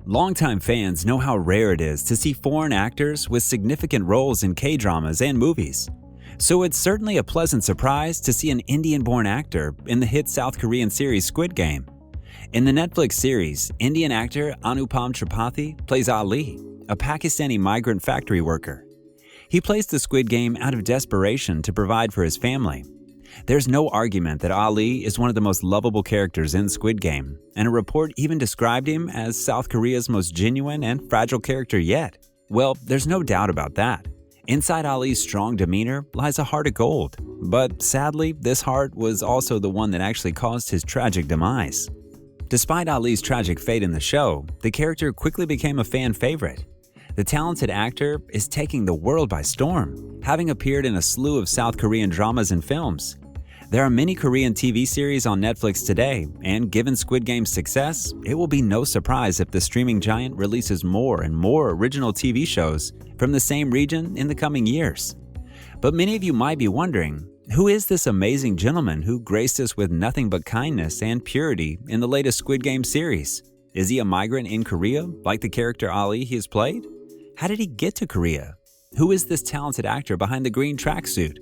Longtime fans know how rare it is to see foreign actors with significant roles in K-dramas and movies. So it's certainly a pleasant surprise to see an Indian-born actor in the hit South Korean series Squid Game. In the Netflix series, Indian actor Anupam Tripathi plays Ali, a Pakistani migrant factory worker. He plays the Squid Game out of desperation to provide for his family. There's no argument that Ali is one of the most lovable characters in Squid Game, and a report even described him as South Korea's most genuine and fragile character yet. Well, there's no doubt about that. Inside Ali's strong demeanor lies a heart of gold, but sadly, this heart was also the one that actually caused his tragic demise. Despite Ali's tragic fate in the show, the character quickly became a fan favorite. The talented actor is taking the world by storm, having appeared in a slew of South Korean dramas and films. There are many Korean TV series on Netflix today, and given Squid Game's success, it will be no surprise if the streaming giant releases more and more original TV shows from the same region in the coming years. But many of you might be wondering, who is this amazing gentleman who graced us with nothing but kindness and purity in the latest Squid Game series? Is he a migrant in Korea, like the character Ali he has played? How did he get to Korea? Who is this talented actor behind the green tracksuit?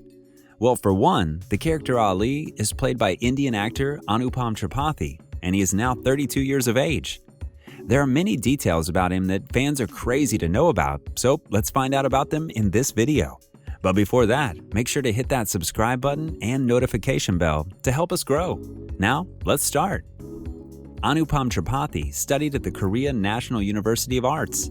Well, for one, the character Ali is played by Indian actor Anupam Tripathi, and he is now 32 years of age. There are many details about him that fans are crazy to know about, so let's find out about them in this video. But before that, make sure to hit that subscribe button and notification bell to help us grow. Now, let's start. Anupam Tripathi studied at the Korea National University of Arts.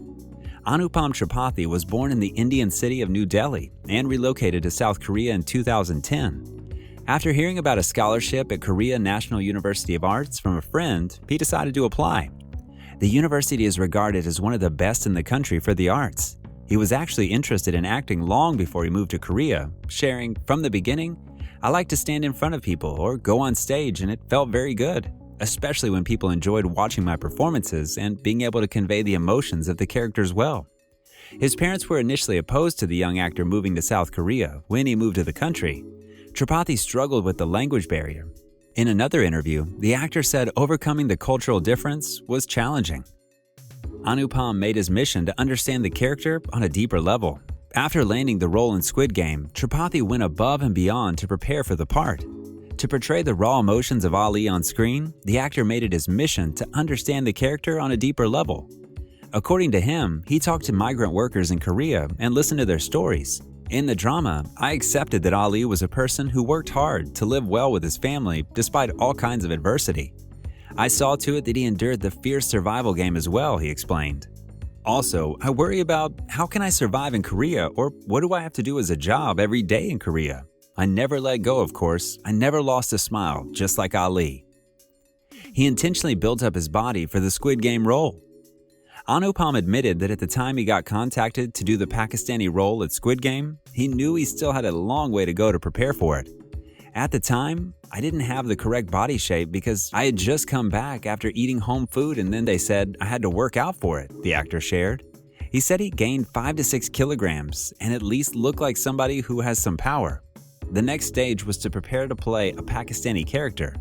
Anupam Tripathi was born in the Indian city of New Delhi and relocated to South Korea in 2010. After hearing about a scholarship at Korea National University of Arts from a friend, he decided to apply. The university is regarded as one of the best in the country for the arts. He was actually interested in acting long before he moved to Korea, sharing, "From the beginning, I like to stand in front of people or go on stage, and it felt very good, especially when people enjoyed watching my performances and being able to convey the emotions of the characters well." His parents were initially opposed to the young actor moving to South Korea when he moved to the country. Tripathi struggled with the language barrier. In another interview, the actor said overcoming the cultural difference was challenging. Anupam made his mission to understand the character on a deeper level. After landing the role in Squid Game, Tripathi went above and beyond to prepare for the part. To portray the raw emotions of Ali on screen, the actor made it his mission to understand the character on a deeper level. According to him, he talked to migrant workers in Korea and listened to their stories. In the drama, I accepted that Ali was a person who worked hard to live well with his family despite all kinds of adversity. I saw to it that he endured the fierce survival game as well, he explained. Also, I worry about how can I survive in Korea, or what do I have to do as a job every day in Korea? I never let go, of course. I never lost a smile, just like Ali. He intentionally built up his body for the Squid Game role. Anupam admitted that at the time he got contacted to do the Pakistani role at Squid Game, he knew he still had a long way to go to prepare for it. At the time, I didn't have the correct body shape because I had just come back after eating home food, and then they said I had to work out for it, the actor shared. He said he gained 5 to 6 kilograms and at least looked like somebody who has some power. The next stage was to prepare to play a Pakistani character.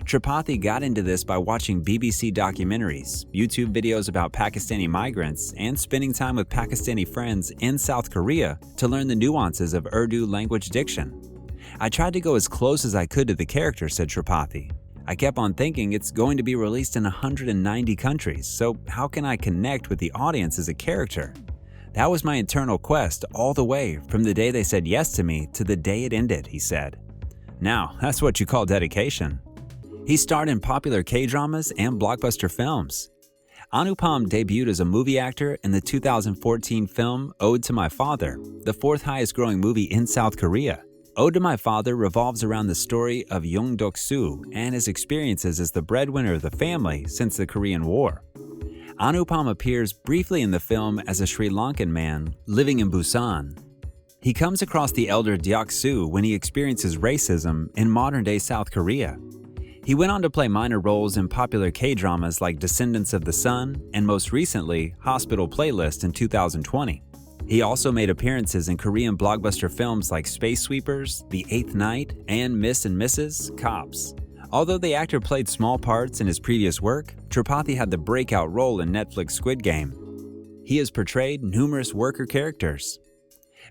Tripathi got into this by watching BBC documentaries, YouTube videos about Pakistani migrants, and spending time with Pakistani friends in South Korea to learn the nuances of Urdu language diction. I tried to go as close as I could to the character, said Tripathi. I kept on thinking it's going to be released in 190 countries, so how can I connect with the audience as a character? That was my internal quest all the way from the day they said yes to me to the day it ended, he said. Now, that's what you call dedication. He starred in popular K-dramas and blockbuster films. Anupam debuted as a movie actor in the 2014 film Ode to My Father, the 4th highest growing movie in South Korea. Ode to My Father revolves around the story of Young Dok-soo and his experiences as the breadwinner of the family since the Korean War. Anupam appears briefly in the film as a Sri Lankan man living in Busan. He comes across the elder Deok-soo when he experiences racism in modern-day South Korea. He went on to play minor roles in popular K-dramas like Descendants of the Sun and most recently Hospital Playlist in 2020. He also made appearances in Korean blockbuster films like Space Sweepers, The Eighth Night, and Miss and Mrs. Cops. Although the actor played small parts in his previous work, Tripathi had the breakout role in Netflix Squid Game. He has portrayed numerous worker characters.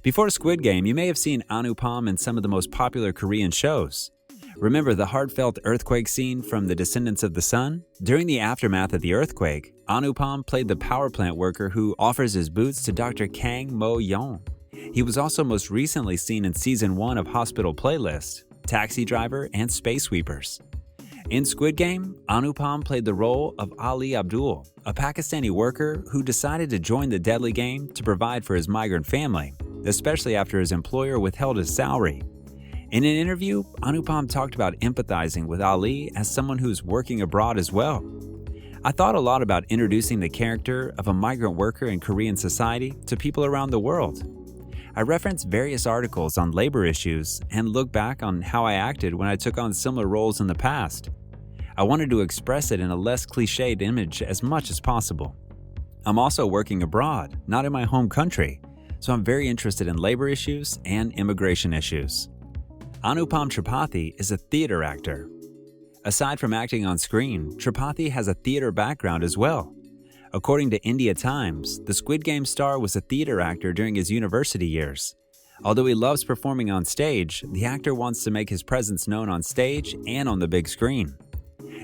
Before Squid Game, you may have seen Anupam in some of the most popular Korean shows. Remember the heartfelt earthquake scene from The Descendants of the Sun? During the aftermath of the earthquake, Anupam played the power plant worker who offers his boots to Dr. Kang Mo-yeon. He was also most recently seen in Season 1 of Hospital Playlist, Taxi Driver, and Space Sweepers. In Squid Game, Anupam played the role of Ali Abdul, a Pakistani worker who decided to join the deadly game to provide for his migrant family, especially after his employer withheld his salary. In an interview, Anupam talked about empathizing with Ali as someone who's working abroad as well. I thought a lot about introducing the character of a migrant worker in Korean society to people around the world. I referenced various articles on labor issues and look back on how I acted when I took on similar roles in the past. I wanted to express it in a less cliched image as much as possible. I'm also working abroad, not in my home country, so I'm very interested in labor issues and immigration issues. Anupam Tripathi is a theater actor. Aside from acting on screen, Tripathi has a theater background as well. According to India Times, the Squid Game star was a theater actor during his university years. Although he loves performing on stage, the actor wants to make his presence known on stage and on the big screen.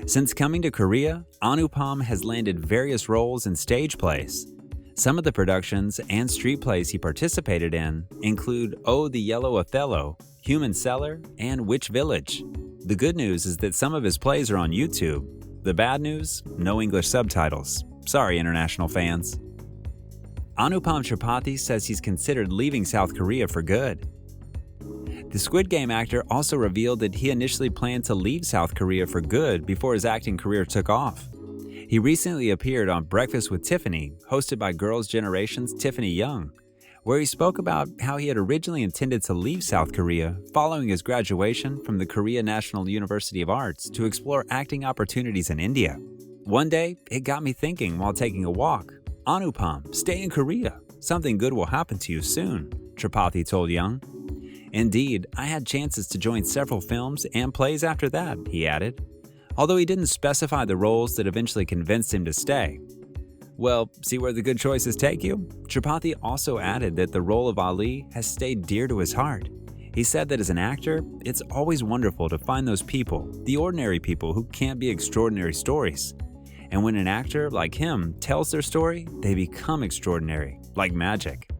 Since coming to Korea, Anupam has landed various roles in stage plays. Some of the productions and street plays he participated in include Oh, the Yellow Othello, Human Cellar, and Witch Village. The good news is that some of his plays are on YouTube. The bad news? No English subtitles. Sorry, international fans. Anupam Tripathi says he's considered leaving South Korea for good. The Squid Game actor also revealed that he initially planned to leave South Korea for good before his acting career took off. He recently appeared on Breakfast with Tiffany, hosted by Girls' Generation's Tiffany Young, where he spoke about how he had originally intended to leave South Korea following his graduation from the Korea National University of Arts to explore acting opportunities in India. One day, it got me thinking while taking a walk. Anupam, stay in Korea. Something good will happen to you soon, Tripathi told Young. Indeed, I had chances to join several films and plays after that, he added, although he didn't specify the roles that eventually convinced him to stay. Well, see where the good choices take you? Tripathi also added that the role of Ali has stayed dear to his heart. He said that as an actor, it's always wonderful to find those people, the ordinary people who can't be extraordinary stories. And when an actor like him tells their story, they become extraordinary, like magic.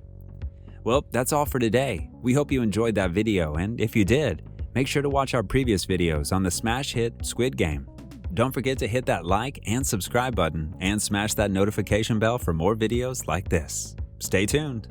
Well, that's all for today. We hope you enjoyed that video, and if you did, make sure to watch our previous videos on the smash hit Squid Game. Don't forget to hit that like and subscribe button and smash that notification bell for more videos like this. Stay tuned.